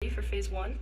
Ready for phase one?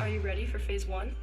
Are you ready for phase one?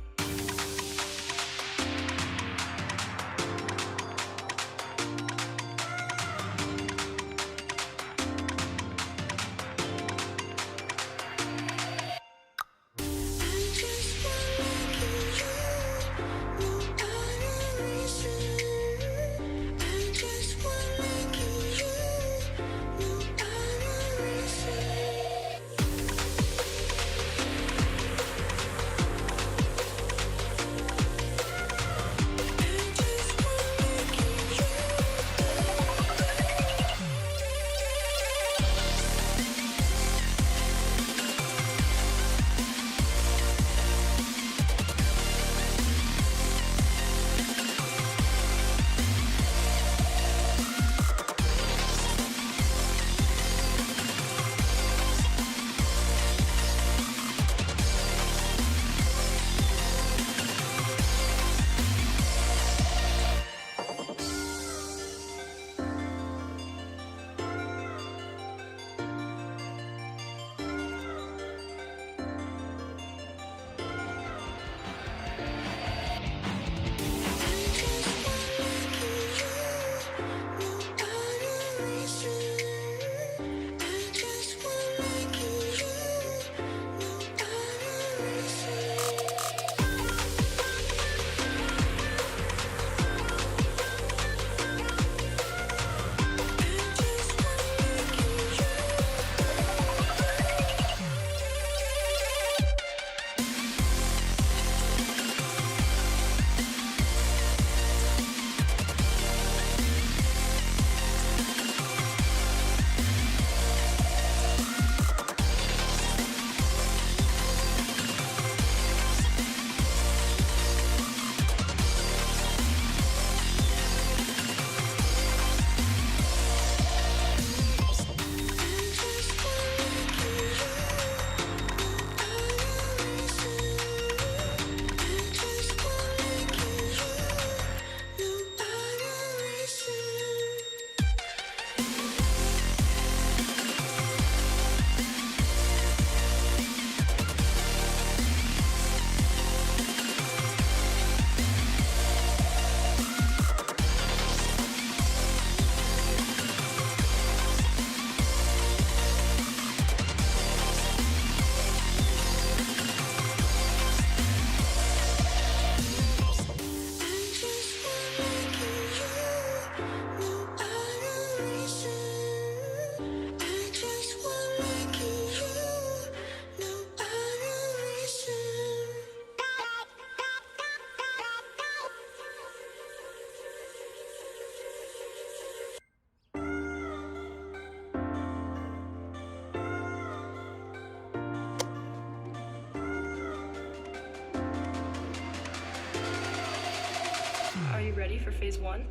for phase one?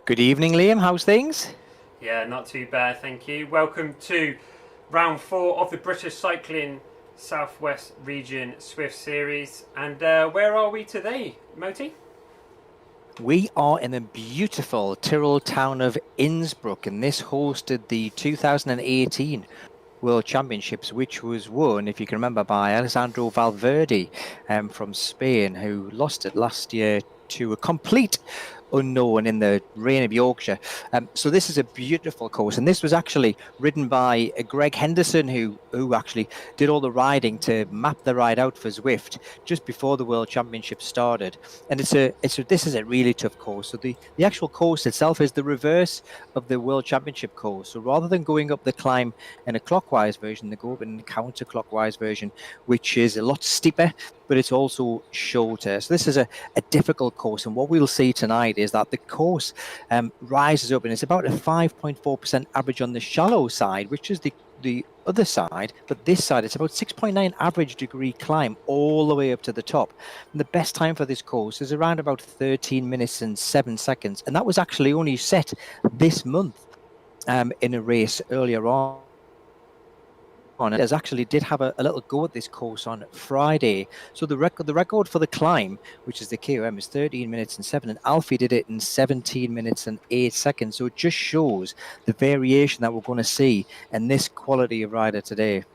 Good evening, Liam. How's things? Yeah, not too bad, thank you. Welcome to round 4 of the British Cycling Southwest Region Swift Series. And where are we today, Moti? We are in the beautiful Tyrol town of Innsbruck, and this hosted the 2018 World Championships, which was won, if you can remember, by Alessandro Valverde from Spain, who lost it last year to a complete unknown in the rain of Yorkshire. So this is a beautiful course, and this was actually ridden by Greg Henderson, who actually did all the riding to map the ride out for Zwift just before the World Championship started. And this is a really tough course. So the actual course itself is the reverse of the World Championship course. So rather than going up the climb in a clockwise version, they go up in a counterclockwise version, which is a lot steeper, but it's also shorter. So this is a difficult course, and what we'll see tonight is that the course rises up, and it's about a 5.4% average on the shallow side, which is the other side, but this side it's about 6.9 average degree climb all the way up to the top. And the best time for this course is around about 13 minutes and 7 seconds, and that was actually only set this month in a race earlier on. As actually did have a little go at this course on Friday. So the record for the climb, which is the KOM, is 13 minutes and 7, and Alfie did it in 17 minutes and 8 seconds. So it just shows the variation that we're going to see in this quality of rider today.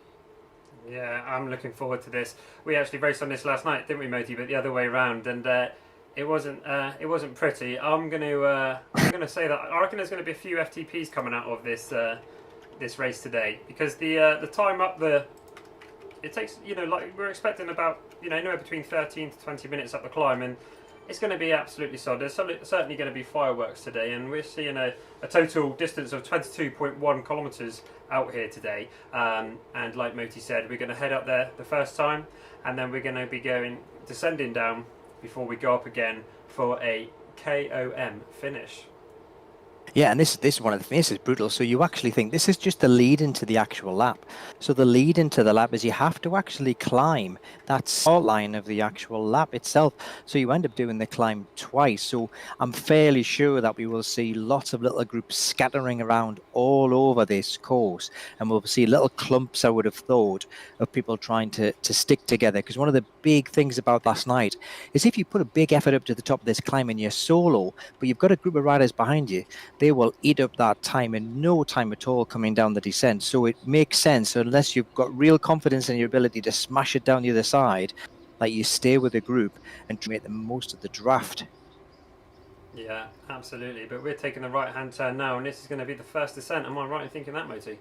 Yeah, I'm looking forward to this. We actually raced on this last night, didn't we, Moti? But the other way around, and it wasn't pretty. I'm gonna say that I reckon there's going to be a few FTPs coming out of this race today, because the time up it takes, like we're expecting about anywhere between 13 to 20 minutes up the climb, and it's going to be absolutely solid. There's certainly going to be fireworks today, and we're seeing a total distance of 22.1 kilometres out here today. And like Moti said, we're going to head up there the first time, and then we're going to be descending down before we go up again for a KOM finish. Yeah, and this is one of the things. This is brutal. So you actually think this is just the lead into the actual lap. So the lead into the lap is you have to actually climb that start line of the actual lap itself. So you end up doing the climb twice. So I'm fairly sure that we will see lots of little groups scattering around all over this course, and we'll see little clumps, I would have thought, of people trying to stick together. Because one of the big things about last night is if you put a big effort up to the top of this climb and you're solo, but you've got a group of riders behind you, they will eat up that time in no time at all coming down the descent. So it makes sense, unless you've got real confidence in your ability to smash it down the other side, like you stay with the group and make the most of the draft. Yeah, absolutely. But we're taking the right-hand turn now, and this is going to be the first descent. Am I right in thinking that, Moti?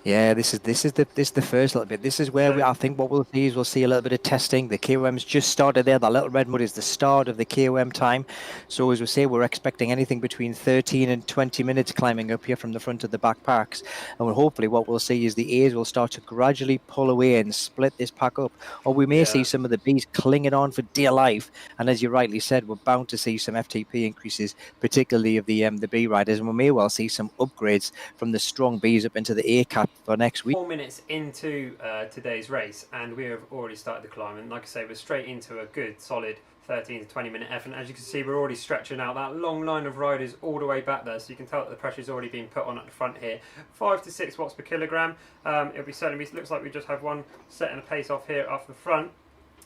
Yeah, this is the first little bit. This is where I think what we'll see is we'll see a little bit of testing. The KOM's just started there. That little red mud is the start of the KOM time. So as we say, we're expecting anything between 13 and 20 minutes climbing up here from the front of the back packs. And hopefully what we'll see is the A's will start to gradually pull away and split this pack up. Or we may see some of the B's clinging on for dear life. And as you rightly said, we're bound to see some FTP increases, particularly of the B riders. And we may well see some upgrades from the strong B's up into the A cap for next week. 4 minutes into today's race, and we have already started the climb, and like I say, we're straight into a good solid 13 to 20 minute effort. And as you can see, we're already stretching out that long line of riders all the way back there, so you can tell that the pressure's already been put on at the front here. 5 to 6 watts per kilogram. Looks like we just have one setting a pace off here off the front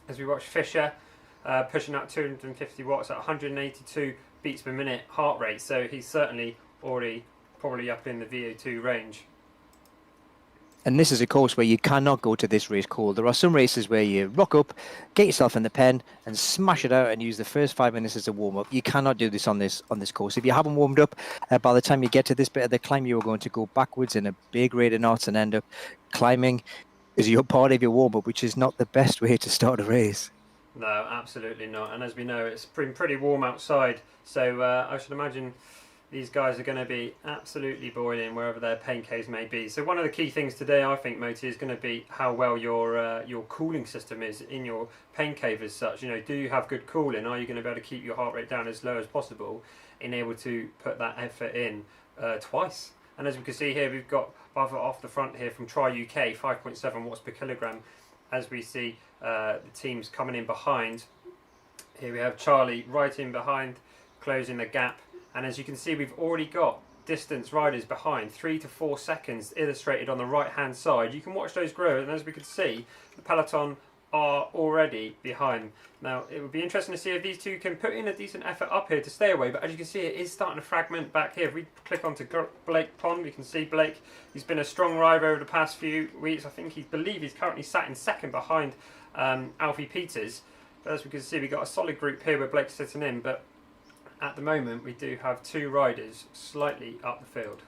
as we watch Fisher pushing out 250 watts at 182 beats per minute heart rate, so he's certainly already probably up in the VO2 range. And this is a course where you cannot go to this race cold. There are some races where you rock up, get yourself in the pen, and smash it out, and use the first 5 minutes as a warm up. You cannot do this on this course. If you haven't warmed up, by the time you get to this bit of the climb, you are going to go backwards in a big rate of knots and end up climbing as your part of your warm up, which is not the best way to start a race. No, absolutely not. And as we know, it's been pretty warm outside, so I should imagine these guys are going to be absolutely boiling wherever their pain caves may be. So one of the key things today, I think, Moti, is going to be how well your cooling system is in your pain cave as such. You know, do you have good cooling? Are you going to be able to keep your heart rate down as low as possible and able to put that effort in twice? And as we can see here, we've got off the front here from Tri UK, 5.7 watts per kilogram. As we see the teams coming in behind, here we have Charlie right in behind, closing the gap. And as you can see, we've already got distance riders behind, 3 to 4 seconds illustrated on the right hand side. You can watch those grow, and as we can see, the peloton are already behind. Now, it would be interesting to see if these two can put in a decent effort up here to stay away, but as you can see, it is starting to fragment back here. If we click onto Blake Pond, we can see Blake. He's been a strong rider over the past few weeks. I think he's currently sat in second behind Alfie Peters. But as we can see, we've got a solid group here where Blake's sitting in, but at the moment, we do have 2 riders slightly up the field.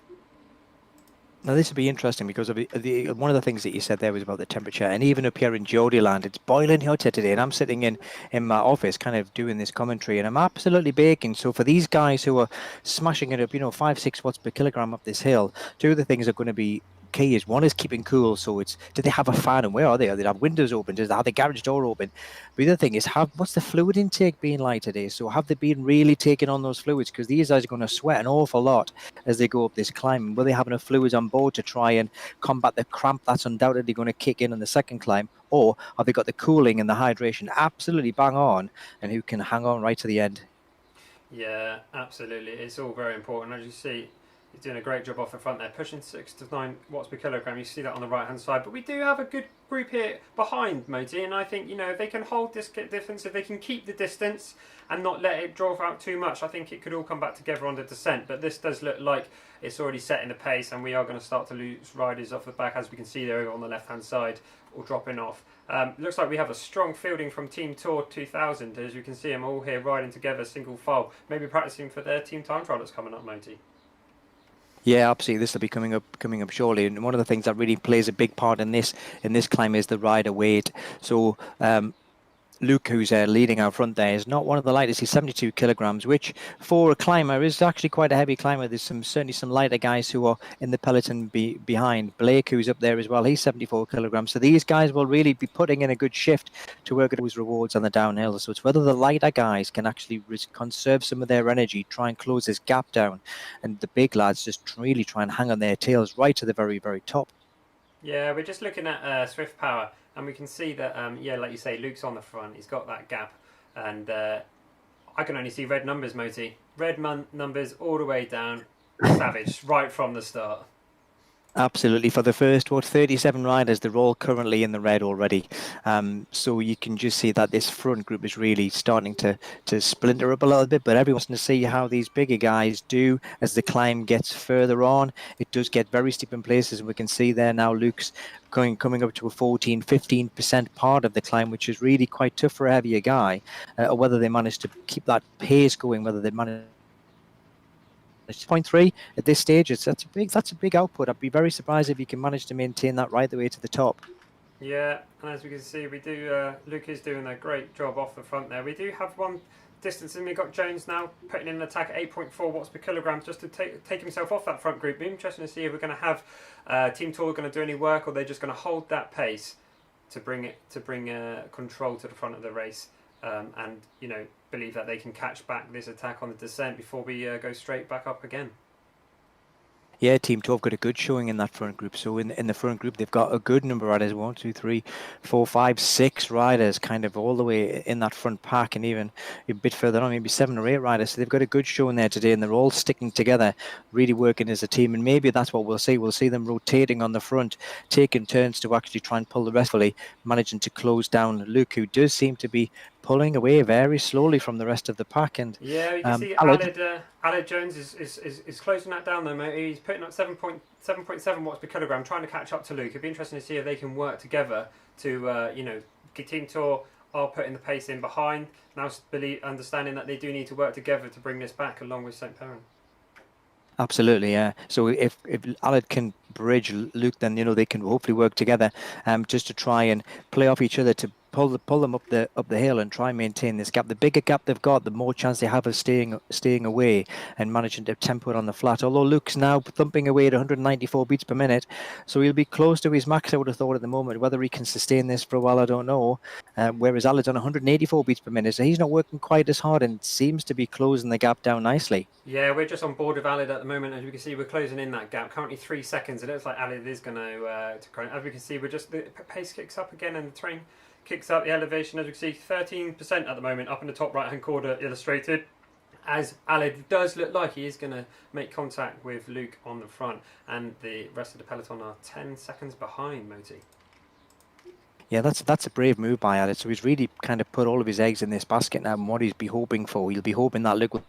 Now, this will be interesting because one of the things that you said there was about the temperature, and even up here in Geordieland, it's boiling hot today, and I'm sitting in my office kind of doing this commentary, and I'm absolutely baking. So for these guys who are smashing it up, 5-6 watts per kilogram up this hill, 2 of the things are going to be key. Is one is keeping cool, so it's, do they have a fan, and where are they? Are they have windows open? Do they have the garage door open? But the other thing is, what's the fluid intake been like today? So have they been really taking on those fluids? Because these guys are going to sweat an awful lot as they go up this climb. Will they have enough fluids on board to try and combat the cramp that's undoubtedly going to kick in on the second climb? Or have they got the cooling and the hydration absolutely bang on, and who can hang on right to the end? Yeah, absolutely. It's all very important. As you see, he's doing a great job off the front there, pushing 6 to 9 watts per kilogram. You see that on the right hand side, but we do have a good group here behind Moti, and I think, if they can hold this difference, if they can keep the distance and not let it draw out too much, I think it could all come back together on the descent. But this does look like it's already setting the pace, and we are going to start to lose riders off the back, as we can see there on the left hand side, all dropping off. Looks like we have a strong fielding from Team Tour 2000. As you can see them all here riding together single file, maybe practicing for their team time trial that's coming up, Moti. Yeah, absolutely. This will be coming up shortly. And one of the things that really plays a big part in this climb is the rider weight. So Luke, who's leading out front there, is not one of the lightest. He's 72 kilograms, which for a climber is actually quite a heavy climber. There's certainly some lighter guys who are in the peloton behind. Blake, who's up there as well, he's 74 kilograms. So these guys will really be putting in a good shift to work at those rewards on the downhill. So it's whether the lighter guys can actually conserve some of their energy, try and close this gap down, and the big lads just really try and hang on their tails right to the very, very top. Yeah, we're just looking at Swift Power, and we can see that, like you say, Luke's on the front. He's got that gap, and I can only see red numbers, Moti. Red numbers all the way down. Savage, right from the start. Absolutely. For the first 37 riders, they're all currently in the red already. So you can just see that this front group is really starting to splinter up a little bit, but everyone wants to see how these bigger guys do as the climb gets further on. It does get very steep in places, and we can see there now Luke's coming up to a 14-15% part of the climb, which is really quite tough for a heavier guy. Or whether they manage to keep that pace going, whether they manage 0.3 at this stage, that's a big output. I'd be very surprised if you can manage to maintain that right the way to the top. Yeah, and as we can see, we do. Luke is doing a great job off the front there. We do have one distance, and we've got Jones now putting in an attack at 8.4 watts per kilogram just to take himself off that front group. It'll be interesting to see if we're going to have Team Tour going to do any work, or they're just going to hold that pace to bring control to the front of the race, and believe that they can catch back this attack on the descent before we go straight back up again. Yeah, Team 12 got a good showing in that front group. So in the front group, they've got a good number of riders, 1, 2, 3, 4, 5, 6 riders kind of all the way in that front pack, and even a bit further on, maybe 7 or 8 riders. So they've got a good showing there today, and they're all sticking together, really working as a team. And maybe that's what we'll see. We'll see them rotating on the front, taking turns to actually try and pull the rest, managing to close down Luke, who does seem to be pulling away very slowly from the rest of the pack. And Yeah, you can see Aled, Aled Jones is closing that down though, mate. He's putting up 7.7 watts per kilogram, trying to catch up to Luke. It'd be interesting to see if they can work together to, Team Tour are putting the pace in behind. Now understanding that they do need to work together to bring this back along with St. Perrin. absolutely, yeah. So if Aled can bridge Luke, then they can hopefully work together, just to try and play off each other to pull them up the hill and try and maintain this gap. The bigger gap they've got, the more chance they have of staying away and managing to tempo it on the flat. Although Luke's now thumping away at 194 beats per minute, so he'll be close to his max, I would have thought, at the moment. Whether he can sustain this for a while, I don't know. Whereas Aled's on 184 beats per minute, so he's not working quite as hard and seems to be closing the gap down nicely. Yeah, we're just on board with Aled at the moment. As we can see, we're closing in that gap. Currently 3 seconds. It looks like Aled is going to as we can see, the pace kicks up again and the train kicks up the elevation. As we can see, 13% at the moment up in the top right-hand corner illustrated. As Aled does look like he is going to make contact with Luke on the front. And the rest of the peloton are 10 seconds behind Moti. Yeah, that's a brave move by Aled. So he's really kind of put all of his eggs in this basket now, and what he's be hoping for, he'll be hoping that Luke will.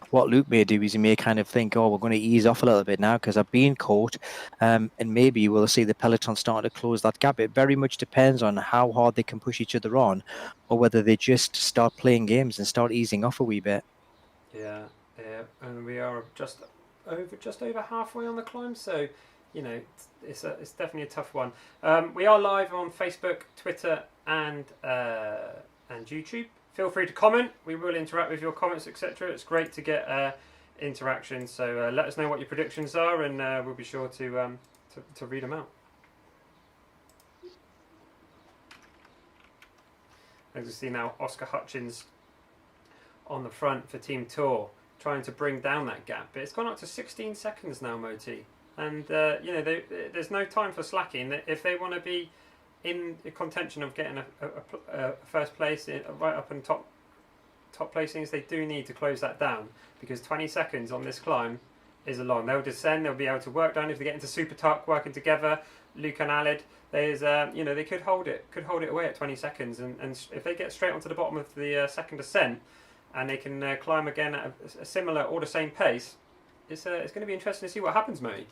What Luke may do is he may kind of think, oh, we're going to ease off a little bit now because I've been caught, and maybe we'll see the peloton start to close that gap. It very much depends on how hard they can push each other on, or whether they just start playing games and start easing off a wee bit. Yeah, and we are just over halfway on the climb, so it's definitely a tough one. We are live on Facebook, Twitter, and YouTube. Feel free to comment. We will interact with your comments, etc. It's great to get interaction. So let us know what your predictions are, and we'll be sure to read them out. As you see now, Oscar Hutchins on the front for Team Tour, trying to bring down that gap. But it's gone up to 16 seconds now, Moti. And there's no time for slacking. If they want to be in the contention of getting a first place right up in top placings, they do need to close that down, because 20 seconds on this climb is a long. They'll descend, they'll be able to work down if they get into super tuck working together. Luke and Aled, there's they could hold it away at 20 seconds, and if they get straight onto the bottom of the second descent and they can climb again at a similar or the same pace, it's going to be interesting to see what happens, mate.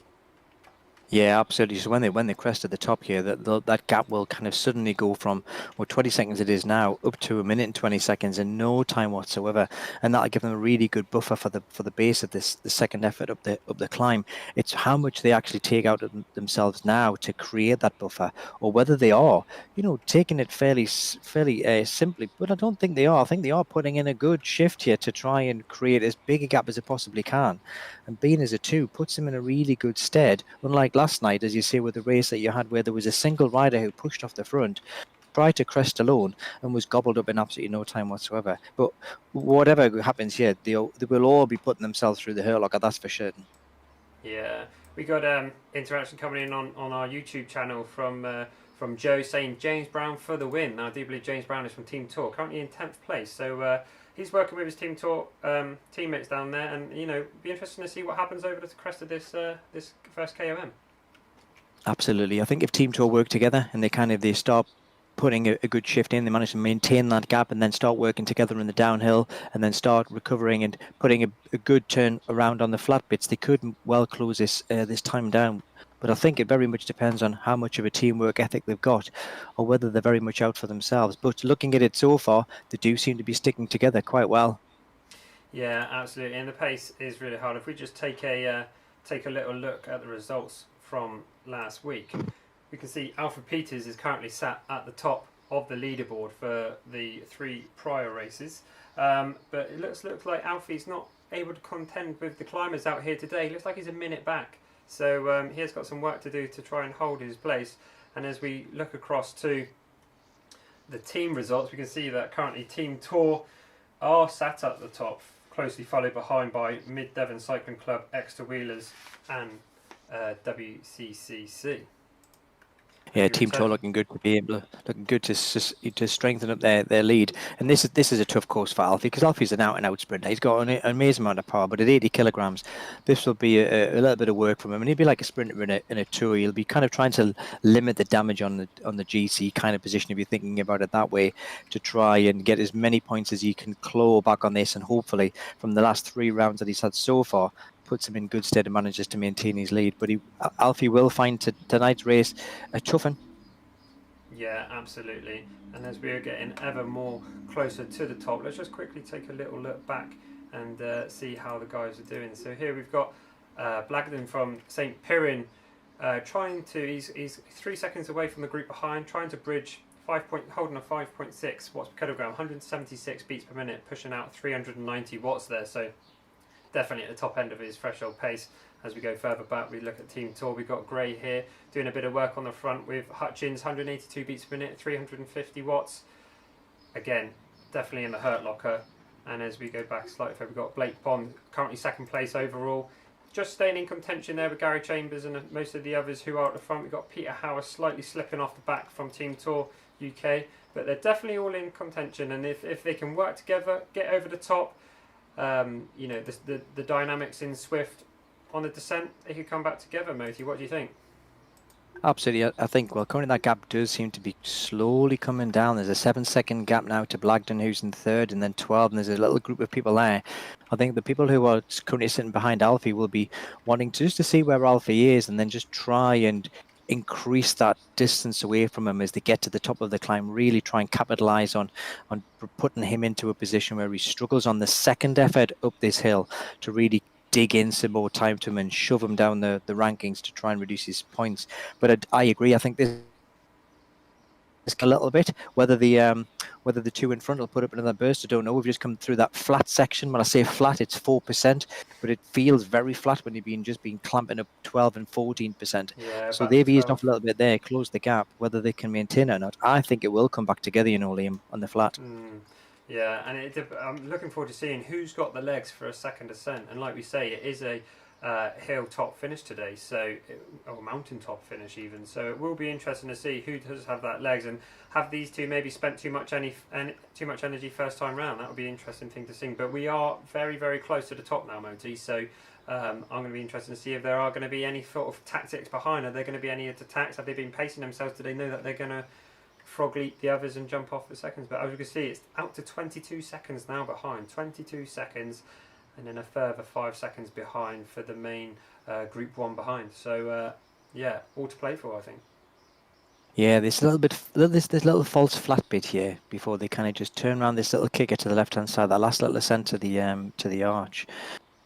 Yeah, absolutely. So when they crest at the top here, that gap will kind of suddenly go from 20 seconds it is now up to 1 minute and 20 seconds in no time whatsoever, and that'll give them a really good buffer for the base of the second effort up the climb. It's how much they actually take out of themselves now to create that buffer, or whether they are, taking it fairly simply. But I don't think they are. I think they are putting in a good shift here to try and create as big a gap as it possibly can, and being as a 2 puts them in a really good stead, unlike last night, as you see, with the race that you had where there was a single rider who pushed off the front, tried to crest alone, and was gobbled up in absolutely no time whatsoever. But whatever happens here, they will all be putting themselves through the hurlocker, that's for certain. Yeah, we got interaction coming in on our YouTube channel from Joe saying James Brown for the win. Now I do believe James Brown is from Team Tour, currently in 10th place, so he's working with his Team Tour teammates down there, and be interesting to see what happens over the crest of this first KOM. Absolutely. I think if Team Tour work together and they start putting a good shift in, they manage to maintain that gap and then start working together in the downhill and then start recovering and putting a good turn around on the flat bits, they could well close this time down. But I think it very much depends on how much of a teamwork ethic they've got, or whether they're very much out for themselves. But looking at it so far, they do seem to be sticking together quite well. Yeah, absolutely. And the pace is really hard. If we just take a little look at the results from last week, we can see Alfred Peters is currently sat at the top of the leaderboard for the 3 prior races. But it looks like Alfie's not able to contend with the climbers out here today. He looks like he's a minute back. So he has got some work to do to try and hold his place. And as we look across to the team results, we can see that currently Team Tour are sat at the top, closely followed behind by Mid Devon Cycling Club, Exeter Wheelers and WCCC. Yeah, Team Tour 100%. looking good to strengthen up their lead. And this is a tough course for Alfie, because Alfie's an out and out sprinter. He's got an amazing amount of power, but at 80 kilograms, this will be a little bit of work from him. And he'll be like a sprinter in a tour. He'll be kind of trying to limit the damage on the GC kind of position, if you're thinking about it that way, to try and get as many points as he can claw back on this, and hopefully from the last 3 rounds that he's had so far, puts him in good stead and manages to maintain his lead. But Alfie will find tonight's race a tough one. Yeah, absolutely. And as we are getting ever more closer to the top, let's just quickly take a little look back and see how the guys are doing. So here we've got Blagden from St. Piran he's 3 seconds away from the group behind, trying to bridge holding a 5.6 watts per kilogram, 176 beats per minute, pushing out 390 watts there. So definitely at the top end of his threshold pace. As we go further back, we look at Team Tour. We've got Gray here doing a bit of work on the front with Hutchins, 182 beats per minute, 350 watts. Again, definitely in the hurt locker. And as we go back slightly further, we've got Blake Bond, currently 2nd place overall. Just staying in contention there with Gary Chambers and most of the others who are at the front. We've got Peter Howard slightly slipping off the back from Team Tour UK. But they're definitely all in contention. And if they can work together, get over the top, the dynamics in Swift on the descent, they could come back together. Moti, what do you think? Absolutely. I think, well, currently that gap does seem to be slowly coming down. There's a 7-second gap now to Blagden, who's in 3rd, and then 12, and there's a little group of people there. I think the people who are currently sitting behind Alfie will be wanting just to see where Alfie is, and then just try and increase that distance away from him as they get to the top of the climb. Really try and capitalize on putting him into a position where he struggles on the second effort up this hill to really dig in some more time to him and shove him down the rankings to try and reduce his points. But I agree. I think this a little bit. Whether the two in front will put up another burst, I don't know. We've just come through that flat section. When I say flat, it's 4%, but it feels very flat when you've been clamping up 12 and 14%. Yeah, so they've eased off a little bit there, closed the gap. Whether they can maintain it or not, I think it will come back together, Liam, on the flat. Yeah, and I'm looking forward to seeing who's got the legs for a second ascent. And like we say, it is a hill top finish today, or mountain top finish even. So it will be interesting to see who does have that legs, and have these two maybe spent too much energy first time round. That would be an interesting thing to see. But we are very, very close to the top now, Moti. So I'm going to be interested to see if there are going to be any sort of tactics behind. Are there going to be any attacks? Have they been pacing themselves? Do they know that they're going to frog leap the others and jump off the seconds? But as you can see, it's out to 22 seconds now behind. 22 seconds, and then a further 5 seconds behind for the main Group 1 behind. So yeah, all to play for, I think. Yeah, this little false flat bit here before they kind of just turn around this little kicker to the left hand side, that last little ascent to the arch.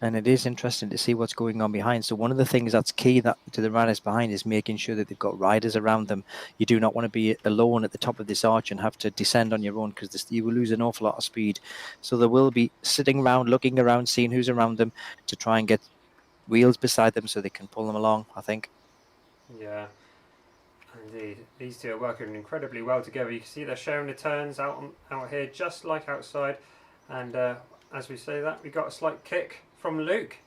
And it is interesting to see what's going on behind. So one of the things that's key to the riders behind is making sure that they've got riders around them. You do not want to be alone at the top of this arch and have to descend on your own, because you will lose an awful lot of speed. So they will be sitting around, looking around, seeing who's around them to try and get wheels beside them so they can pull them along, I think. Yeah, indeed. These two are working incredibly well together. You can see they're sharing the turns out here, just like outside. And as we say that, we got a slight kick from Luke,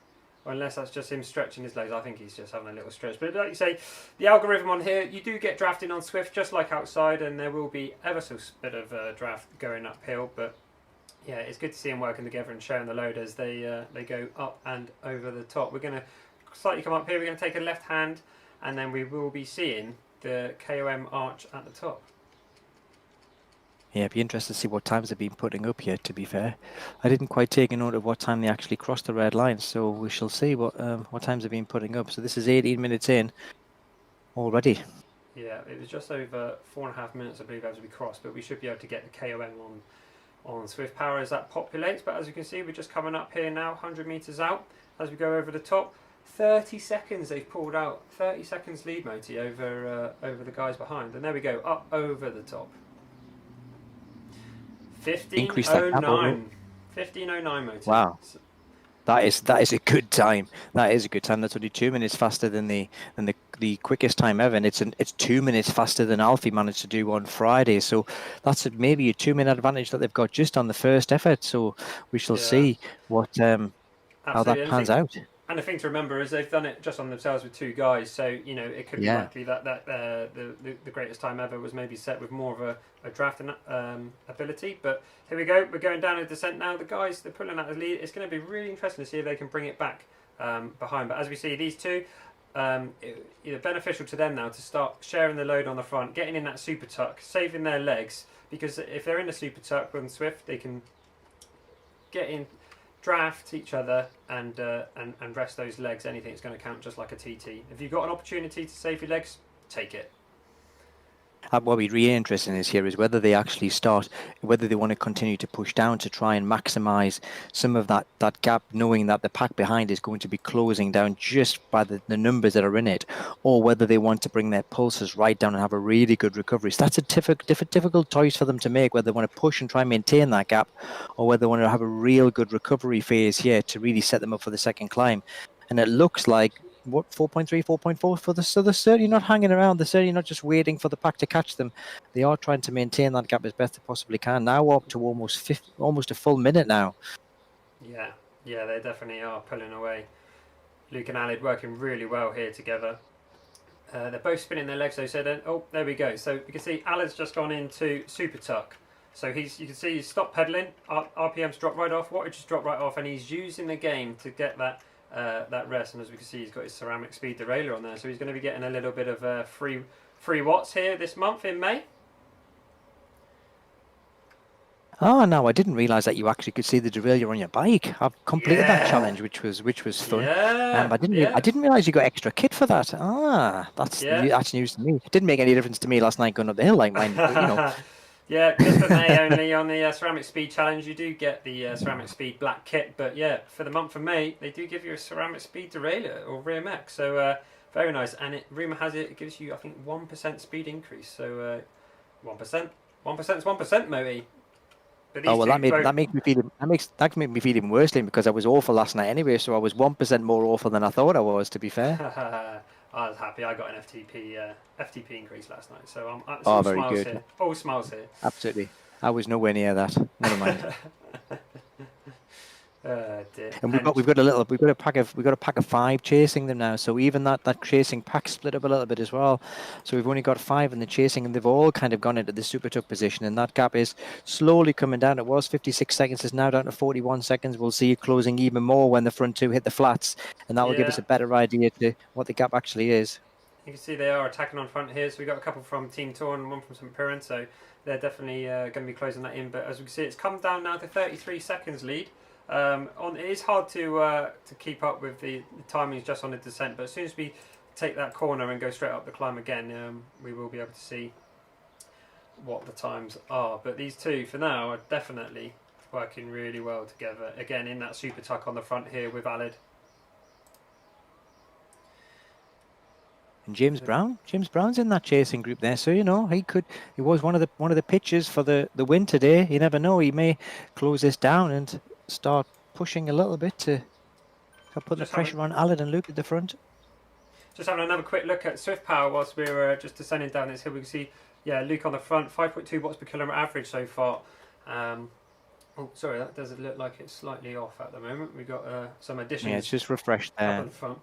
or unless that's just him stretching his legs. I think he's just having a little stretch. But like you say, the algorithm on here, you do get drafting on Swift just like outside, and there will be ever so bit of draft going uphill. But yeah, it's good to see them working together and sharing the load as they go up and over the top. We're going to slightly come up here. We're going to take a left hand, and then we will be seeing the KOM arch at the top. Yeah, it'd be interesting to see what times they've been putting up here, to be fair. I didn't quite take a note of what time they actually crossed the red line, so we shall see what times they've been putting up. So this is 18 minutes in already. Yeah, it was just over 4.5 minutes, I believe, as we crossed, but we should be able to get the KOM on Swift Power as that populates. But as you can see, we're just coming up here now, 100 metres out, as we go over the top. 30 seconds they've pulled out, 30 seconds lead, Moti, over the guys behind. And there we go, up over the top. 15:09. 15:09, Moti. Wow, that is a good time. That is a good time. That's only 2 minutes faster than the quickest time ever, and it's 2 minutes faster than Alfie managed to do on Friday. So that's maybe a 2-minute advantage that they've got just on the first effort. So we shall see what how that pans out. And the thing to remember is they've done it just on themselves with 2 guys, so it could be Yeah. likely that the greatest time ever was maybe set with more of a drafting ability. But here we go, we're going down a descent now. The guys, they're pulling out the lead. It's going to be really interesting to see if they can bring it back behind. But as we see, these two, beneficial to them now to start sharing the load on the front, getting in that super tuck, saving their legs, because if they're in the super tuck with Swift, they can get in, draft each other, and rest those legs. Anything's going to count just like a TT. If you've got an opportunity to save your legs, take it. What would be really interesting is here is whether they actually start, whether they want to continue to push down to try and maximise some of that gap, knowing that the pack behind is going to be closing down just by the numbers that are in it, or whether they want to bring their pulses right down and have a really good recovery. So that's a difficult choice for them to make, whether they want to push and try and maintain that gap, or whether they want to have a real good recovery phase here to really set them up for the second climb. And it looks like, 4.3, 4.4 for the, so they're certainly not hanging around. They're certainly not just waiting for the pack to catch them. They are trying to maintain that gap as best they possibly can. Now up to almost a full minute now. Yeah, they definitely are pulling away. Luke and Alid working really well here together. They're both spinning their legs though, so then, oh, there we go. So you can see Alid's just gone into super tuck. So you can see he's stopped pedaling, RPM's dropped right off, wattage just dropped right off, and he's using the game to get that rest. And as we can see, he's got his ceramic speed derailleur on there, so he's going to be getting a little bit of free watts here this month in May. Oh no, I didn't realise that you actually could see the derailleur on your bike. I've completed that challenge, which was fun. Yeah, I didn't realise you got extra kit for that. That's news to me. It didn't make any difference to me last night going up the hill like mine. Yeah, just for May only on the Ceramic Speed Challenge, you do get the Ceramic Speed black kit. But yeah, for the month of May, they do give you a Ceramic Speed derailleur or rear mech. So very nice. And rumour has it gives you, I think, 1% speed increase. So 1%. 1% is 1%, Moe. Oh well, that makes me feel even worse, Liam, because I was awful last night anyway. So I was 1% more awful than I thought I was. To be fair. I was happy. I got an FTP increase last night, so I'm all very good. Here. All smiles here. Absolutely. I was nowhere near that. Never mind. Dear. And we've got a pack of 5 chasing them now. So even that chasing pack split up a little bit as well. So we've only got 5 in the chasing, and they've all kind of gone into the super tuck position. And that gap is slowly coming down. It was 56 seconds. It's now down to 41 seconds. We'll see it closing even more when the front 2 hit the flats, and that will give us a better idea to what the gap actually is. You can see they are attacking on front here. So we got a couple from Team Torn and one from St. Piran. So they're definitely going to be closing that in. But as we can see, it's come down now to 33 seconds lead. It is hard to keep up with the timings just on the descent, but as soon as we take that corner and go straight up the climb again, we will be able to see what the times are. But these two for now are definitely working really well together, again in that super tuck on the front here with Alid. And James Brown's in that chasing group there, so he was one of the pitchers for the win today. You never know, he may close this down and start pushing a little bit to put the pressure on Alid and Luke at the front. Just having another quick look at Swift Power whilst we were just descending down this hill. We can see, Luke on the front, 5.2 watts per kilometre average so far. Sorry, that does look like it's slightly off at the moment. We've got some additions. Yeah, it's just refreshed there. Up on the front.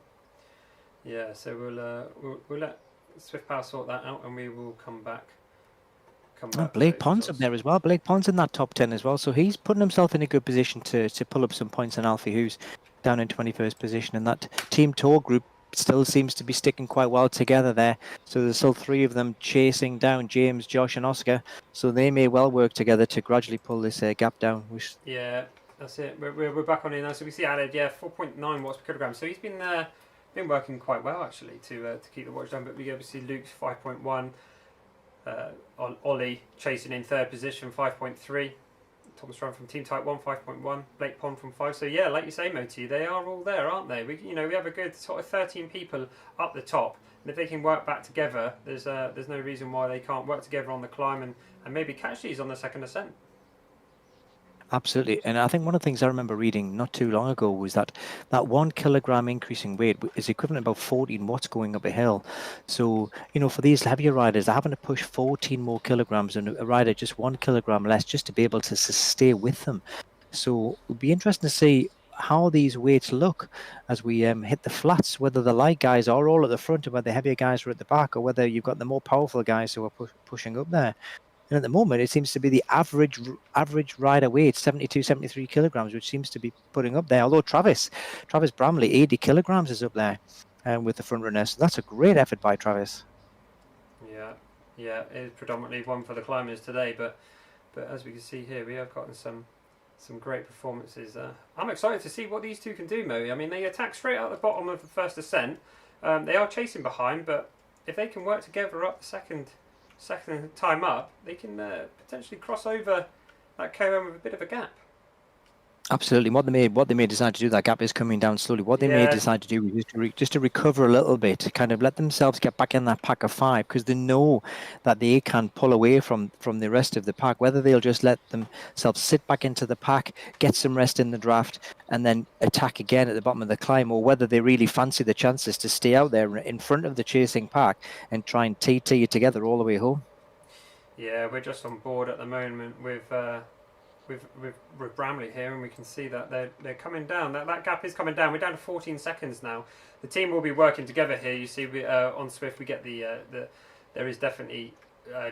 Yeah, so we'll let Swift Power sort that out, and we will come back. Blake Pond's up there as well. Blake Pond's in that top 10 as well, so he's putting himself in a good position to pull up some points on Alfie, who's down in 21st position. And that Team Tour group still seems to be sticking quite well together there. So there's still 3 of them chasing down James, Josh and Oscar. So they may well work together to gradually pull this gap down. Yeah, that's it. We're back on in now. So we see Alid, 4.9 watts per kilogram. So he's been working quite well actually to keep the watch down. But we obviously Luke's 5.1. Ollie chasing in 3rd position, 5.3. Thomas Run from Team Type 1, 5.1. Blake Pond from 5. So yeah, like you say, Moti, they are all there, aren't they? We have a good sort of 13 people up the top, and if they can work back together, there's no reason why they can't work together on the climb and maybe catch these on the second ascent. Absolutely. And I think one of the things I remember reading not too long ago was that 1 kilogram increase in weight is equivalent to about 14 watts going up a hill. So, for these heavier riders, they're having to push 14 more kilograms and a rider just 1 kilogram less just to be able to stay with them. So it'll be interesting to see how these weights look as we hit the flats, whether the light guys are all at the front or whether the heavier guys are at the back, or whether you've got the more powerful guys who are pushing up there. And at the moment, it seems to be the average rider weight, 72, 73 kilograms, which seems to be putting up there. Although Travis Bramley, 80 kilograms is up there with the front runner. So that's a great effort by Travis. Yeah, it is predominantly one for the climbers today, but as we can see here, we have gotten some great performances. I'm excited to see what these two can do, Mo. I mean, they attack straight out the bottom of the first ascent. They are chasing behind, but if they can work together up the second time up, they can potentially cross over that KOM with a bit of a gap. Absolutely. What they may decide to do, that gap is coming down slowly. What they may Yeah. decide to do is just to recover a little bit, kind of let themselves get back in that pack of five, because they know that they can pull away from the rest of the pack. Whether they'll just let themselves sit back into the pack, get some rest in the draft, and then attack again at the bottom of the climb, or whether they really fancy the chances to stay out there in front of the chasing pack and try and TT it together all the way home. Yeah, we're just on board at the moment with Bramley here, and we can see that they're coming down. That gap is coming down. We're down to 14 seconds now. The team will be working together here. You see, on Swift we get the there is definitely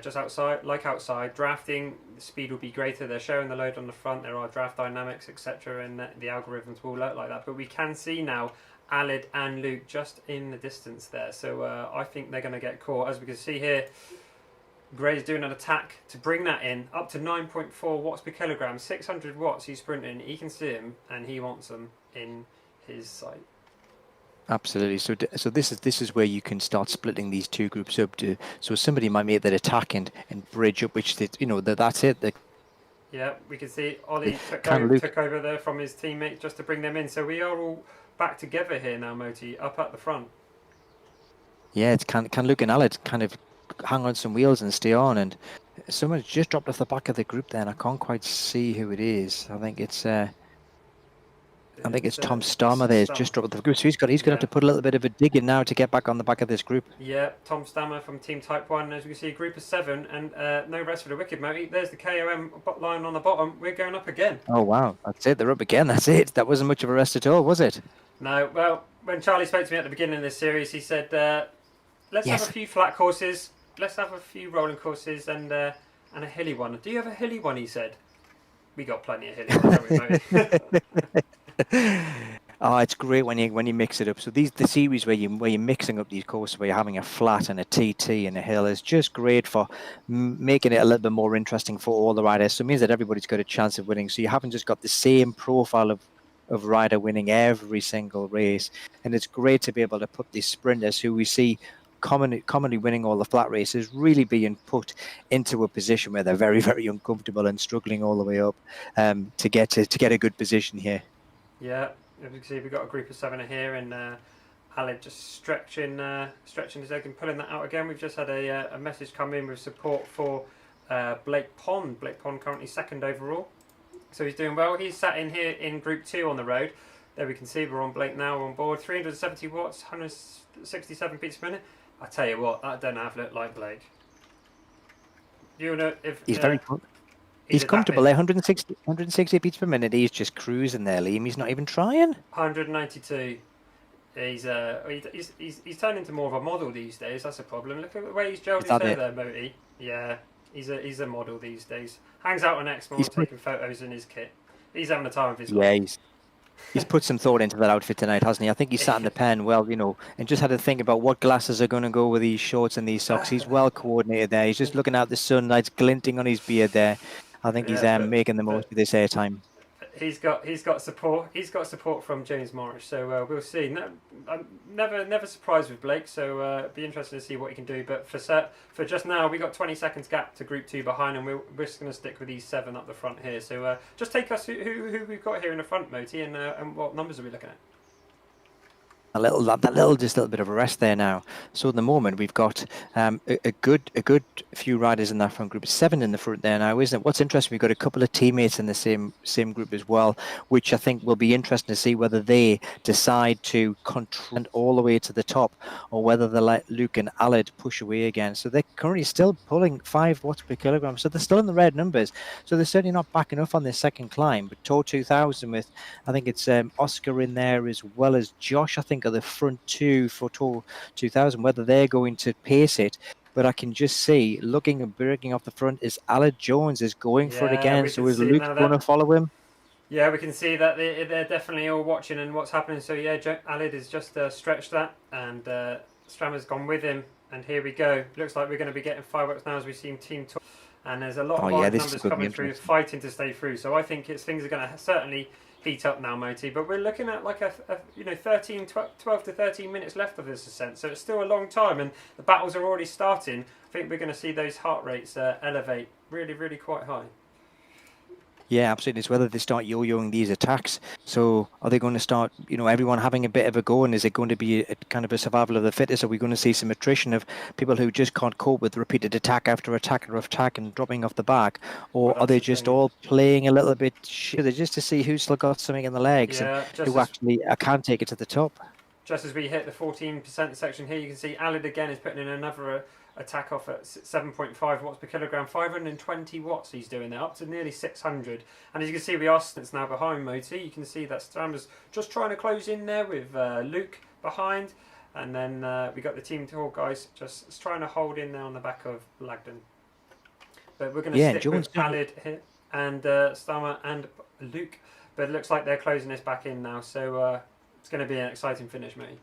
just outside drafting. The speed will be greater. They're showing the load on the front. There are draft dynamics, etc., and the algorithms will look like that. But we can see now Alid and Luke just in the distance there. So I think they're going to get caught, as we can see here. Gray's doing an attack to bring that in up to 9.4 watts per kilogram, 600 watts. He's sprinting. He can see him, and he wants them in his sight. Absolutely. So this is where you can start splitting these two groups up. So somebody might make that attack and bridge up, which that's it. Yeah, we can see Ollie took over there from his teammates just to bring them in. So we are all back together here now, Moti, up at the front. Yeah, it's can Luke and Alid kind of hang on some wheels and stay on, and someone's just dropped off the back of the group there, and I can't quite see who it is. I think it's Tom Starmer there. He's just dropped off the group, so he's going to have to put a little bit of a dig in now to get back on the back of this group. Yeah, Tom Stammer from Team Type 1. As we can see, a group of 7, and no rest for the wicked, Moti. There's the KOM line on the bottom. We're going up again. Oh wow, that's it. They're up again. That's it. That wasn't much of a rest at all, was it? No. Well, when Charlie spoke to me at the beginning of this series, he said, "Let's have a few flat courses. Let's have a few rolling courses and a hilly one." Do you have a hilly one? He said. We got plenty of hilly ones, haven't we, Moti? Oh, it's great when you mix it up. So the series where you're mixing up these courses, where you're having a flat and a TT and a hill, is just great for making it a little bit more interesting for all the riders. So it means that everybody's got a chance of winning. So you haven't just got the same profile of rider winning every single race, and it's great to be able to put these sprinters who we see commonly winning all the flat races really being put into a position where they're very, very uncomfortable and struggling all the way up to get a good position here. Yeah, as you can see, we've got a group of 7 here, and Alid just stretching his leg and pulling that out again. We've just had a message come in with support for Blake Pond. Blake Pond currently 2nd overall, so he's doing well. He's sat in here in Group 2 on the road. There we can see we're on Blake now, we're on board. 370 watts, 167 beats per minute. I tell you what, that don't have look like Blake. You know, if he's very he's comfortable there, 160 beats per minute. He's just cruising there, Liam. He's not even trying. 192. He's turned into more of a model these days. That's a problem. Look at the way he's gelled his hair there, Moti. Yeah, he's a model these days. Hangs out on Exmoor, taking photos in his kit. He's having the time of his life. Yeah, he's put some thought into that outfit tonight, hasn't he? I think he sat in the pen well, and just had to think about what glasses are going to go with these shorts and these socks. He's well coordinated there. He's just looking out the sunlight glinting on his beard there. I think he's making the most of this airtime. He's got support. He's got support from James Morris. So we'll see. No, I'm never surprised with Blake. So be interesting to see what he can do. But for just now, we got 20 seconds gap to Group 2 behind, and we're just going to stick with these 7 up the front here. So just take us who we've got here in the front, Moti, and what numbers are we looking at? just a little bit of a rest there now. So at the moment we've got a good few riders in that front group, 7 in the front there now, isn't it? What's interesting, we've got a couple of teammates in the same group as well, which I think will be interesting to see whether they decide to control all the way to the top, or whether they let Luke and Alid push away again. So they're currently still pulling 5 watts per kilogram, so they're still in the red numbers. So they're certainly not backing off on this second climb. But Tour 2000 with, I think it's Oscar in there as well as Josh, I think, are the front two for Tour 2000, whether they're going to pace it. But I can just see, looking and breaking off the front, is Aled Jones is going for it Yeah, again. we So can is see Luke now going to that. follow him? Yeah, we can see that they're definitely all watching and what's happening. So yeah, Alid has just stretched that, and Strammer's gone with him. And here we go. Looks like we're going to be getting fireworks now as we see Team Tour. And there's a lot of large This numbers is going to be coming through, interesting. fighting to stay through. So I think things are going to certainly heat up now, Moti. But we're looking at like a 12 to 13 minutes left of this ascent. So it's still a long time, and the battles are already starting. I think we're going to see those heart rates elevate really, really quite high. Yeah, absolutely. It's whether they start yo-yoing these attacks. So are they going to start, everyone having a bit of a go, and is it going to be a kind of a survival of the fittest? Are we going to see some attrition of people who just can't cope with repeated attack after attack after attack and dropping off the back? Or Well, are that's they the just thing. all playing a little bit shitty just to see who's still got something in the legs and Yeah, who actually can take it to the top? just as we hit the 14% section here, you can see Alid again is putting in another attack off at 7.5 watts per kilogram, 520 watts he's doing there, up to nearly 600. And as you can see, we are now behind Moti. You can see that Strammer's just trying to close in there with Luke behind. And then we got the Team Tour guys just trying to hold in there on the back of Lagden. But we're going to stick Jones with Alid here and Stammer and Luke. But it looks like they're closing this back in now. So it's going to be an exciting finish, mate.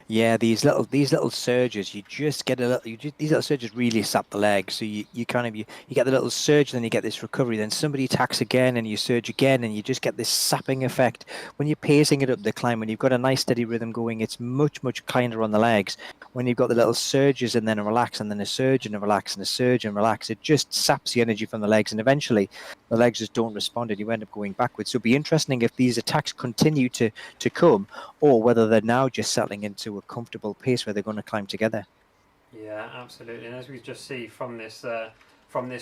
Yeah, these little surges, you just get these little surges really sap the legs. So you get the little surge, then you get this recovery, then somebody attacks again and you surge again, and you just get this sapping effect. When you're pacing it up the climb, when you've got a nice steady rhythm going, it's much, much kinder on the legs. When you've got the little surges and then a relax and then a surge and a relax and a surge and relax, it just saps the energy from the legs, and eventually the legs just don't respond and you end up going backwards. So it'll be interesting if these attacks continue to come, or whether they're now just settling into a comfortable pace where they're going to climb together. Yeah, absolutely. And as we just see from this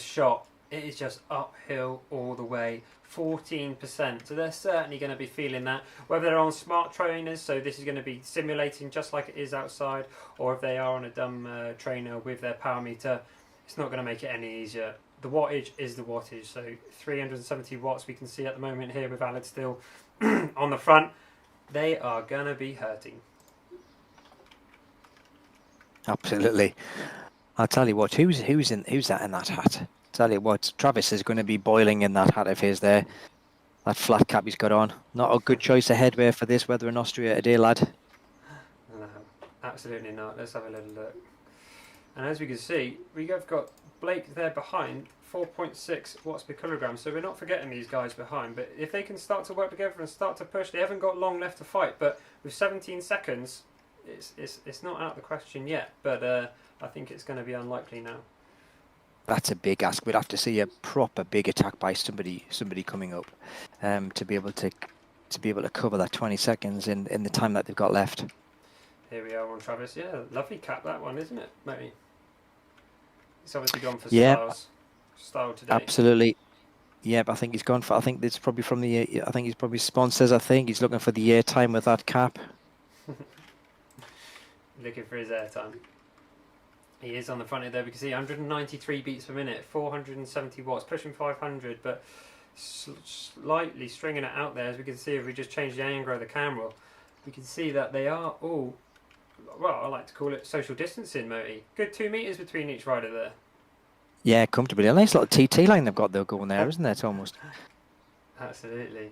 shot, it is just uphill all the way, 14%. So they're certainly going to be feeling that. Whether they're on smart trainers, so this is going to be simulating just like it is outside, or if they are on a dumb trainer with their power meter, it's not going to make it any easier. The wattage is the wattage. So 370 watts we can see at the moment here with Alid still on the front. They are going to be hurting. Absolutely. I'll tell you what, who's that in that hat? Tell you what, Travis is going to be boiling in that hat of his there. That flat cap he's got on. Not a good choice of headwear for this weather in Austria today, lad. No, absolutely not. Let's have a little look. And as we can see, we have got Blake there behind, 4.6 watts per kilogram. So we're not forgetting these guys behind. But if they can start to work together and start to push, they haven't got long left to fight. But with 17 seconds, it's not out of the question yet. But I think it's going to be unlikely now. That's a big ask. We'd have to see a proper big attack by somebody coming up to be able to cover that 20 seconds in the time that they've got left. Here we are on Travis. Yeah, lovely cap that one, isn't it, mate? He's obviously gone for style today. Absolutely. Yeah, but I think he's gone for. I think it's probably from the. I think he's probably sponsors. I think he's looking for the airtime with that cap. Looking for his airtime. He is on the front here there. We can see 193 beats per minute, 470 watts, pushing 500, but slightly stringing it out there. As we can see, if we just change the angle of the camera, we can see that they are all, well, I like to call it social distancing, Moti. Good 2 meters between each rider there. Yeah, comfortably. A nice little TT line they've got there going there, isn't it? Almost. Absolutely.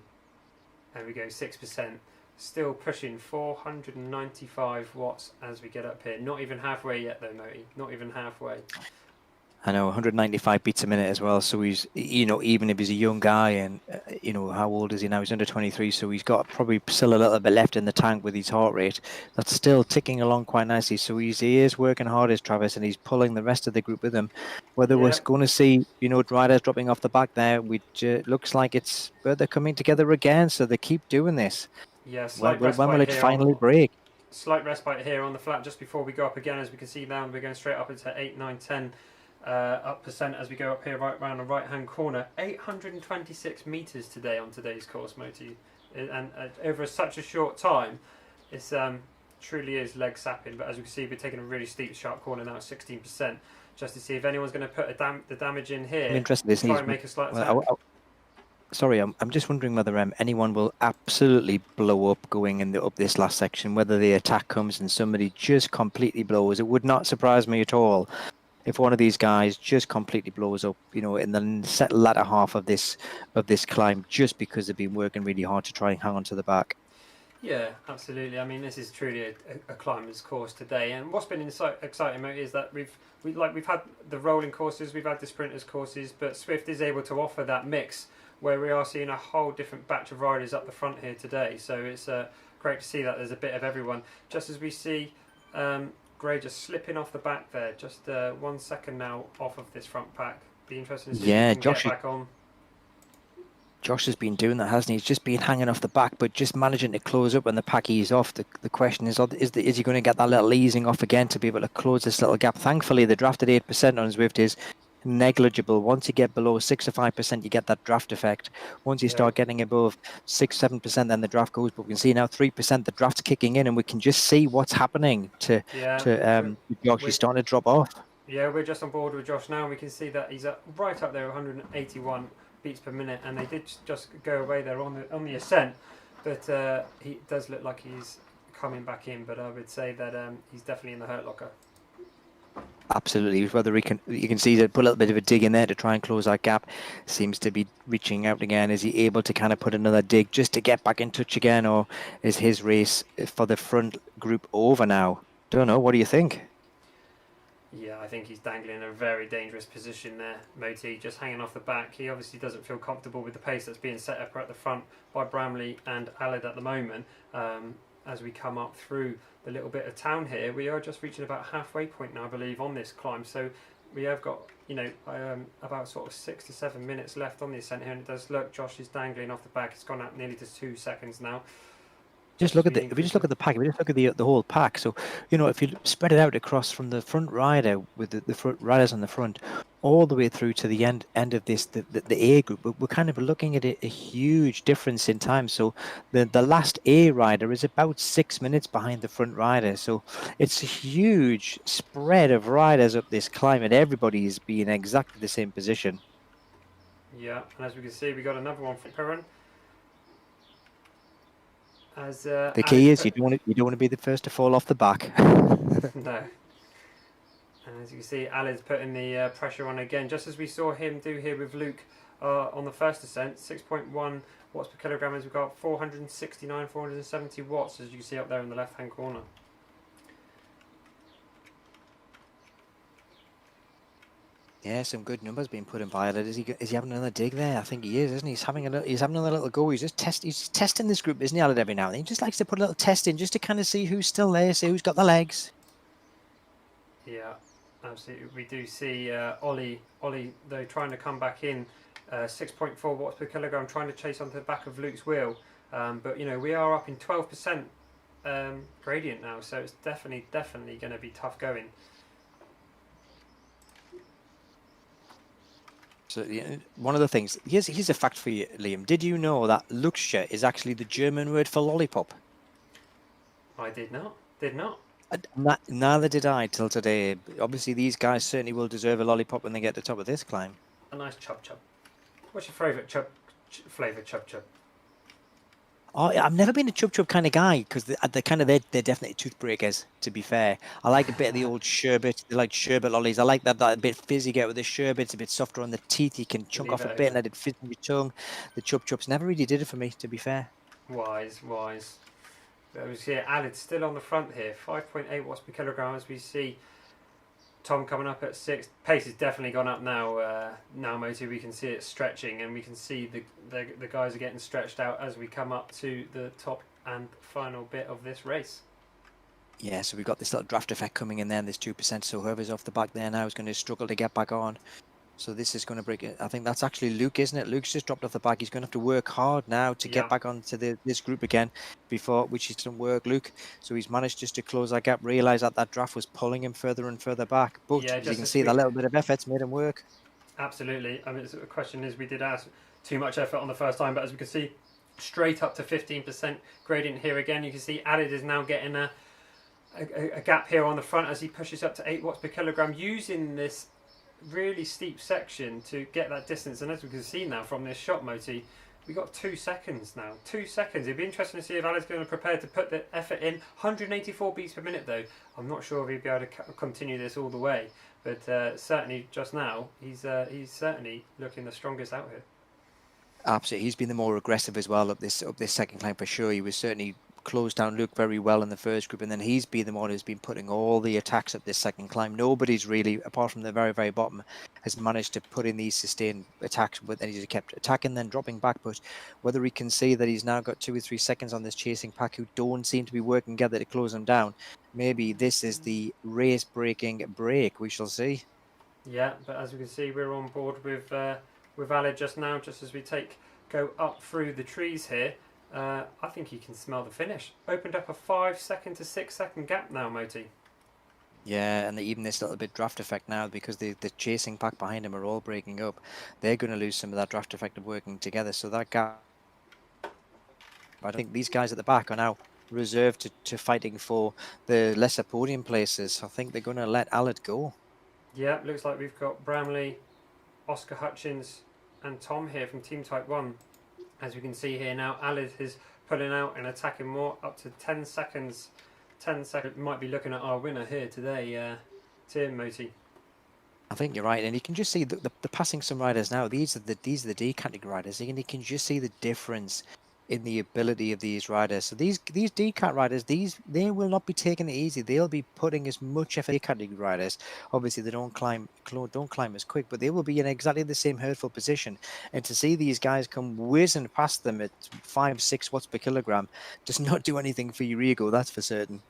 There we go, 6%. Still pushing 495 watts as we get up here. Not even halfway yet though, Moti. Not even halfway. I know, 195 beats a minute as well. So he's, even if he's a young guy, and how old is he now? He's under 23, so he's got probably still a little bit left in the tank with his heart rate. That's still ticking along quite nicely. So he is working hard as Travis, and he's pulling the rest of the group with him. Whether we're going to see, riders dropping off the back there, which looks like they're coming together again. So they keep doing this. Yeah, When slight will respite it here finally on break? slight respite here on the flat just before we go up again. As we can see now, we're going straight up into 8, 9, 10 up percent as we go up here right round the right hand corner. 826 meters today on today's course, Moti, and over such a short time, it's truly is leg sapping. But as we can see, we're taking a really steep sharp corner now at 16%, just to see if anyone's going to put the damage in here. I'm interested to see. Try and make a slight attack. Sorry, I'm just wondering whether anyone will absolutely blow up going up this last section, whether the attack comes and somebody just completely blows. It would not surprise me at all if one of these guys just completely blows up, in the latter half of this climb, just because they've been working really hard to try and hang on to the back. Yeah, absolutely. I mean, this is truly a climber's course today, and what's been exciting Mo, is that we've had the rolling courses, we've had the sprinters courses, but Swift is able to offer that mix where we are seeing a whole different batch of riders up the front here today. So it's great to see that there's a bit of everyone. Just as we see Gray just slipping off the back there, just 1 second now off of this front pack. Be interesting to see if he can get back on. Josh has been doing that, hasn't he? He's just been hanging off the back, but just managing to close up when the pack ease off. The question is he going to get that little easing off again to be able to close this little gap? Thankfully, the drafted 8% on Zwift is negligible. Once you get below 6 or 5%, you get that draft effect. Once you start getting above 6-7%, then the draft goes. But we can see now 3%, the draft's kicking in, and we can just see what's happening to Josh. He's starting to drop off. Yeah, we're just on board with Josh now. We can see that he's right up there, 181 beats per minute, and they did just go away there on the ascent, but he does look like he's coming back in. But I would say that he's definitely in the hurt locker. Absolutely. Whether you can see that put a little bit of a dig in there to try and close that gap. Seems to be reaching out again. Is he able to kind of put another dig just to get back in touch again, or is his race for the front group over now? Don't know. What do you think? Yeah, I think he's dangling in a very dangerous position there, Moti, just hanging off the back. He obviously doesn't feel comfortable with the pace that's being set up at the front by Bramley and Aled at the moment. As we come up through the little bit of town here, we are just reaching about halfway point now, I believe, on this climb. So we have got, about sort of 6 to 7 minutes left on the ascent here, and it does look Josh is dangling off the back. It's gone up nearly to 2 seconds now. If we just look at the pack, if we just look at the whole pack, so if you spread it out across from the front rider with the front riders on the front, all the way through to the end of this the A group, we're kind of looking at a huge difference in time. So the last A rider is about 6 minutes behind the front rider. So it's a huge spread of riders up this climb, and everybody's be in exactly the same position. Yeah, and as we can see, we got another one from Perrin. The key is you don't want to be the first to fall off the back. No. And as you can see, Aled's putting the pressure on again, just as we saw him do here with Luke on the first ascent. 6.1 watts per kilogram, as we've got 469, 470 watts, as you can see up there in the left hand corner. Yeah, some good numbers being put in by Aled. Is he having another dig there? I think he is, isn't he? He's having another little go. He's testing this group, isn't he, Aled, every now and then? He just likes to put a little test in just to kind of see who's still there, see who's got the legs. Yeah, absolutely. We do see Ollie though trying to come back in, 6.4 watts per kilogram, trying to chase onto the back of Luke's wheel. But we are up in 12% gradient now, so it's definitely going to be tough going. So one of the things, here's a fact for you, Liam. Did you know that Lutscher is actually the German word for lollipop? I did not. Neither did I till today. Obviously, these guys certainly will deserve a lollipop when they get to the top of this climb. A nice chub. What's your favourite flavour chub? Oh, I've never been a chub kind of guy because they're definitely toothbreakers. To be fair, I like a bit of the old sherbet. They like sherbet lollies. I like that a bit fizz you get with the sherbet. It's a bit softer on the teeth. You can chunk off a bit and let it fizz in your tongue. The chubs never really did it for me, to be fair. Wise. Aled's still on the front here. 5.8 watts per kilogram, as we see Tom coming up at 6. Pace has definitely gone up now. Now, Moti, we can see it stretching, and we can see the guys are getting stretched out as we come up to the top and final bit of this race. Yeah, so we've got this little draft effect coming in there, and this 2%. So whoever's off the back there now is going to struggle to get back on. So this is going to break it. I think that's actually Luke, isn't it? Luke's just dropped off the back. He's going to have to work hard now to Yeah. get back onto this group again, which is doesn't work, Luke. So he's managed just to close that gap, realise that draft was pulling him further and further back. But Yeah, as you just can a see, that sweet. little bit of effort's made him work. Absolutely. I mean, the question is, we did ask too much effort on the first time, but as we can see, straight up to 15% gradient here again. You can see Alid is now getting a gap here on the front as he pushes up to 8 watts per kilogram, using this really steep section to get that distance. And as we can see now from this shot, Moti, we got 2 seconds now. 2 seconds. It'd be interesting to see if Alid's going to prepare to put the effort in. 184 beats per minute though. I'm not sure if he'd be able to continue this all the way, but certainly just now he's certainly looking the strongest out here. Absolutely, he's been the more aggressive as well up this second climb for sure. He was certainly closed down Luke very well in the first group, and then he's been the one who's been putting all the attacks up this second climb. Nobody's really, apart from the very, very bottom, has managed to put in these sustained attacks, but then he's kept attacking, then dropping back. But whether he can see that he's now got 2 or 3 seconds on this chasing pack who don't seem to be working together to close him down, maybe this is the race-breaking break. We shall see. Yeah, but as we can see, we're on board with Alid just now, just as we go up through the trees here. I think you can smell the finish. Opened up a 5 second to 6 second gap now, Moti. Yeah, and even this little bit draft effect now, because the chasing pack behind him are all breaking up, they're going to lose some of that draft effect of working together. So that gap, I think these guys at the back are now reserved to fighting for the lesser podium places. I think they're going to let Alid go. Yeah, looks like we've got Bramley, Oscar Hutchins and Tom here from Team Type 1. As we can see here now, Alid is pulling out and attacking more, up to 10 seconds. 10 seconds. Might be looking at our winner here today, Tim Moti. I think you're right, and you can just see the passing some riders now. These are the D category riders, and you can just see the difference in the ability of these riders. So these D-cat riders, they will not be taking it easy. They'll be putting as much effort. D-category riders, obviously they don't climb as quick, but they will be in exactly the same hurtful position. And to see these guys come whizzing past them at 5-6 watts per kilogram does not do anything for your ego, that's for certain.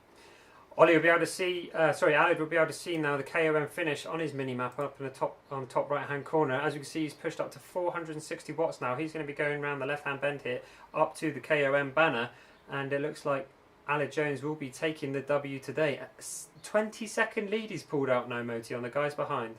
Ollie will be able to see, Alid will be able to see now the KOM finish on his mini map up in the top right hand corner. As you can see, he's pushed up to 460 watts now. He's going to be going around the left hand bend here up to the KOM banner, and it looks like Alid Jones will be taking the W today. 20-second lead he's pulled out now, Moti, on the guys behind.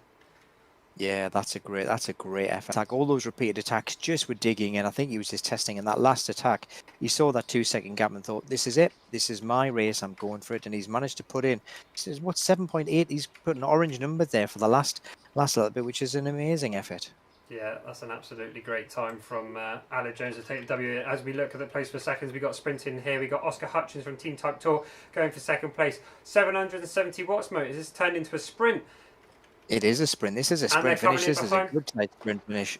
Yeah, that's a great effort. Attack, all those repeated attacks just with digging, and I think he was just testing in that last attack. He saw that 2 second gap and thought, this is it. This is my race. I'm going for it. And he's managed to put in, he says, what, 7.8? He's put an orange number there for the last little bit, which is an amazing effort. Yeah, that's an absolutely great time from Alid Jones to take the W. As we look at the place for seconds, we got sprinting here. We got Oscar Hutchins from Team Type Tour going for second place. 770 watts, Mo. Is this turned into a sprint? It is a sprint. This is a sprint finish. This is a good tight sprint finish.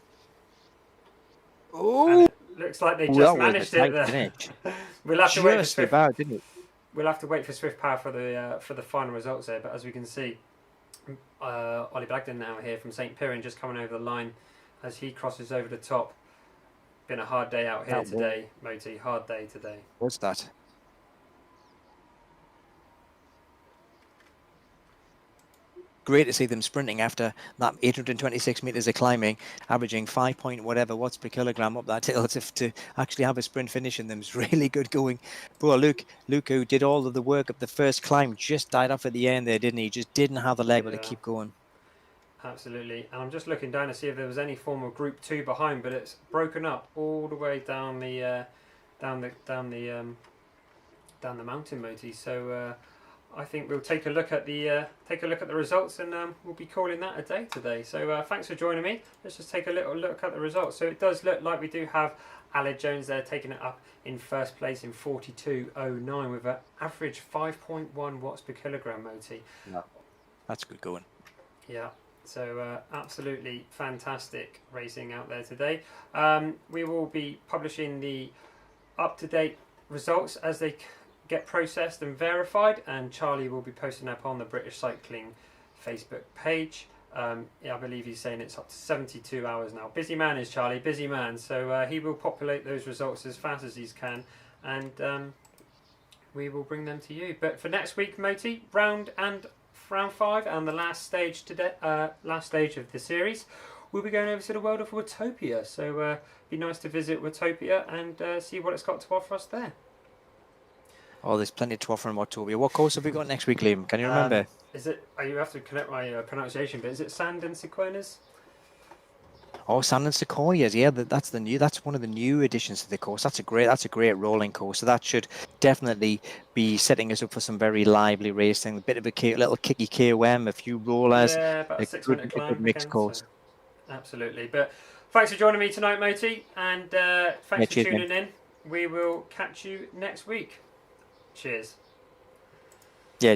Oh! Looks like they just managed it there. We'll have to wait for Swift. We'll have to wait for Swift Power for the final results there. But as we can see, Ollie Blagden now here from St. Piran just coming over the line as he crosses over the top. Been a hard day out here today, Moti. Hard day today. What's that? Great to see them sprinting after that 826 meters of climbing, averaging 5 point whatever watts per kilogram up that hill. To actually have a sprint finish in them is really good going. Poor Luke, who did all of the work up the first climb, just died off at the end there, didn't he? Just didn't have the leg to keep going. Absolutely. And I'm just looking down to see if there was any form of Group 2 behind, but it's broken up all the way down the mountain, Moti. So I think we'll take a look at the results, and we'll be calling that a day today. So thanks for joining me. Let's just take a little look at the results. So it does look like we do have Alid Jones there taking it up in first place in 42.09 with an average 5.1 watts per kilogram, Moti. Yeah, that's good going. Yeah. So absolutely fantastic racing out there today. We will be publishing the up-to-date results as they get processed and verified, and Charlie will be posting up on the British Cycling Facebook page. I believe he's saying it's up to 72 hours now. Busy man is Charlie, busy man. So he will populate those results as fast as he can, and we will bring them to you. But for next week, Moti, round 5 and the last stage today, last stage of the series, we'll be going over to the world of Watopia. So be nice to visit Watopia and see what it's got to offer us there. Oh, there's plenty to offer in Watopia. What course have we got next week, Liam? Can you remember? Is it? You have to correct my pronunciation, but is it Sand and Sequoias? Oh, Sand and Sequoias. Yeah, that's the new. That's one of the new additions to the course. That's a great rolling course. So that should definitely be setting us up for some very lively racing. A bit of a little kicky KOM, a few rollers. Yeah, about a 6 minute climb. Good mixed course. So, absolutely. But thanks for joining me tonight, Moti, and thanks for tuning in. We will catch you next week. Cheers. Yeah.